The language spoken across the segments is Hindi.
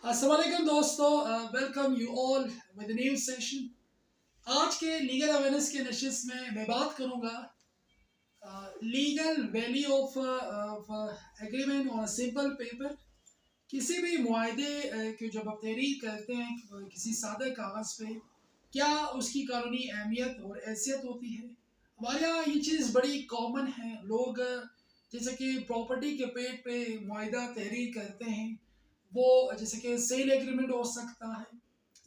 अस्सलामुअलैकुम दोस्तों, welcome you all with new session. आज के लीगल अवेयरनेस के नशिश में मैं बात करूंगा legal value of agreement on simple paper. किसी भी मुआहदे की जब आप तहरीर करते हैं किसी सादे कागज़ पे, क्या उसकी कानूनी अहमियत और हैसियत होती है। हमारे यहाँ ये चीज़ बड़ी कॉमन है। लोग जैसे कि प्रॉपर्टी के पेट पे मुआहदा तहरीर करते हैं, वो जैसे कि सेल एग्रीमेंट हो सकता है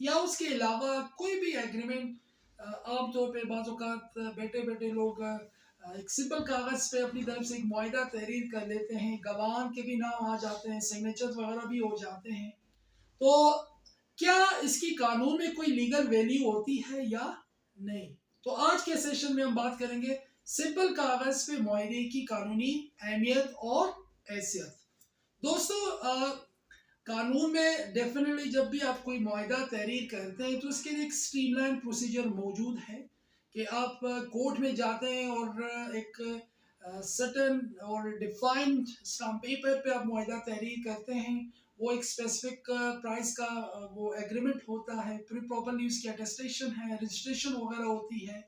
या उसके अलावा कोई भी एग्रीमेंट। आमतौर पे बाज़ औक़ात बैठे बैठे लोग एक सिंपल कागज़ पे अपनी तरफ से एक मुआहदा तहरीर कर लेते हैं, गवाह के भी नाम आ जाते हैं, सिग्नेचर्स वगैरह भी हो जाते हैं। तो क्या इसकी कानून में कोई लीगल वैल्यू होती है या नहीं? तो आज के सेशन में हम बात करेंगे सिंपल कागज़ पे मुआहदे की कानूनी अहमियत और हैसियत। दोस्तों, कानून में डेफिनेटली जब भी आप कोई मुआहदा तहरीर करते हैं तो उसके लिए एक स्ट्रीमलाइन प्रोसीजर मौजूद है कि आप कोर्ट में जाते हैं और एक सर्टन और डिफाइंड स्टाम्प पेपर पे आप मुआहदा तहरीर करते हैं। वो एक स्पेसिफिक प्राइस का वो एग्रीमेंट होता है, प्री प्रॉपरली उसकी अटेस्टेशन है, रजिस्ट्रेशन वगैरह होती है,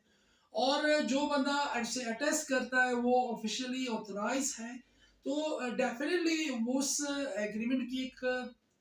और जो बंदा ऐसे अटेस्ट करता है वो ऑफिशियली ऑथराइज है। तो डेफिनेटली उस एग्रीमेंट की एक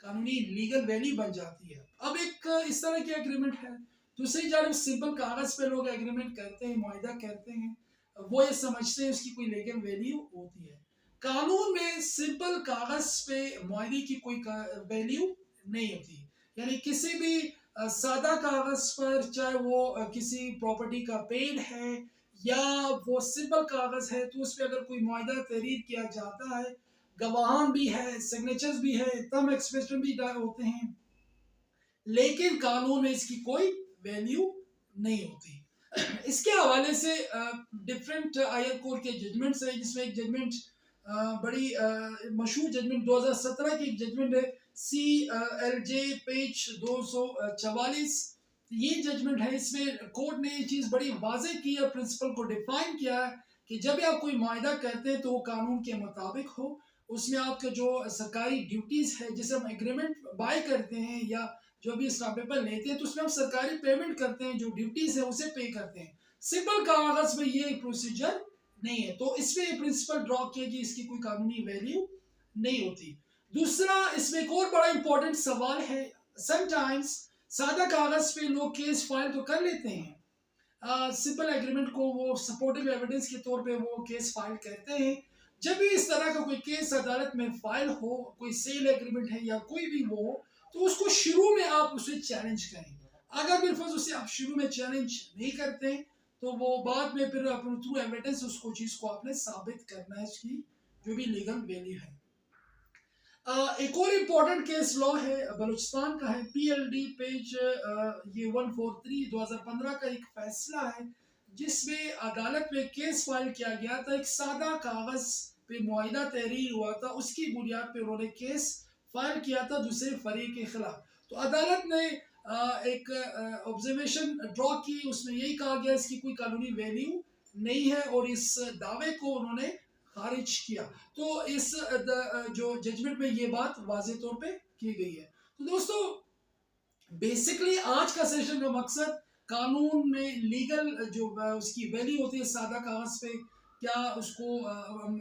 कानूनी लीगल वैल्यू बन जाती है। अब एक इस तरह की एग्रीमेंट है, दूसरी जानब सिंपल कागज पे लोग एग्रीमेंट करते हैं, मुआहदा करते हैं, वो ये समझते हैं उसकी कोई लीगल वैल्यू होती है। कानून में सिंपल कागज पे मुआहदे की कोई वैल्यू नहीं होती। यानी किसी भी सादा कागज पर, चाहे वो किसी प्रॉपर्टी का पेड़ है या वो सिंपल कागज है, तो उस पर अगर कोई मुआहदा तहरीर किया जाता है, गवाहान भी है, सिग्नेचर्स भी है, तम एक्सप्रेशन भी होते हैं, लेकिन कानून में इसकी कोई वैल्यू नहीं होती। इसके हवाले से डिफरेंट हायर कोर्ट के जजमेंट्स हैं, जिसमें एक जजमेंट बड़ी मशहूर जजमेंट 2017 की एक जजमेंट है, CLJ पेज 244। ये जजमेंट है, इसमें कोर्ट ने ये चीज़ बड़ी वाज़ेह की है, प्रिंसिपल को डिफाइन किया है कि जब आप कोई मुआहदा करते हैं तो वो कानून के मुताबिक हो। उसमें आपके जो सरकारी ड्यूटीज़ है, जिसे हम एग्रीमेंट बाय करते हैं या जो भी स्टाम्प पेपर लेते हैं, तो उसमें हम सरकारी पेमेंट करते हैं, जो ड्यूटीज़ है उसे पे करते हैं। सिंपल कागज़ में ये प्रोसीजर नहीं है, तो इसमें ये प्रिंसिपल ड्रॉ किया कि इसकी कोई कानूनी वैल्यू नहीं होती। दूसरा, इसमें एक और बड़ा इंपॉर्टेंट सवाल है। समटाइम्स सादा कागज पे लोग केस फाइल तो कर लेते हैं, सिंपल एग्रीमेंट को वो सपोर्टिव एविडेंस के तौर पे वो केस फाइल करते हैं। जब भी इस तरह का कोई केस अदालत में फाइल हो, कोई सेल एग्रीमेंट है या कोई भी वो, तो उसको शुरू में आप उसे चैलेंज करें। अगर बिलफर्ज उसे आप शुरू में चैलेंज नहीं करते, तो वो बाद में फिर थ्रू एविडेंस उसको चीज़ को आपने साबित करना है, इसकी जो भी लीगल वैल्यू है। एक और इम्पोर्टेंट केस लॉ है, बलूचिस्तान का है, PLD पेज ये 143 2015 का एक फैसला है, जिसमें अदालत में केस फाइल किया गया था। एक सादा कागज पे मुआहदा तहरीर हुआ था, उसकी बुनियाद पे उन्होंने केस फाइल किया था दूसरे फरीक के खिलाफ। तो अदालत ने एक ऑब्जर्वेशन ड्रॉ की, उसमें यही कहा गया इसकी कोई कानूनी वैल्यू नहीं है, और इस दावे को उन्होंने खारिज किया। तो इस जो जजमेंट में ये बात वाज़ेह तौर पे की गई है। तो दोस्तों, बेसिकली आज का सेशन का मकसद कानून में लीगल जो उसकी वैल्यू होती है सादा कागज पे, क्या उसको हम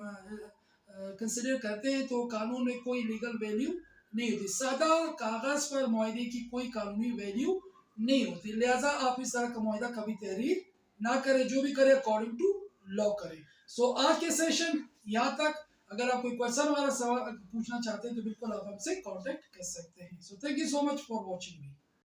कंसिडर करते हैं, तो कानून में कोई लीगल वैल्यू नहीं होती। सादा कागज पर मुआहदे की कोई कानूनी वैल्यू नहीं होती, लिहाजा आप इस तरह का मुआहदा कभी तहरीर ना करें, जो भी करें अकॉर्डिंग टू लॉ करें। सो आज के सेशन यहाँ तक। अगर आप कोई क्वेश्चन वगैरह सवाल पूछना चाहते हैं तो बिल्कुल आप हमसे कांटेक्ट कर सकते हैं। So thank you so much for watching me.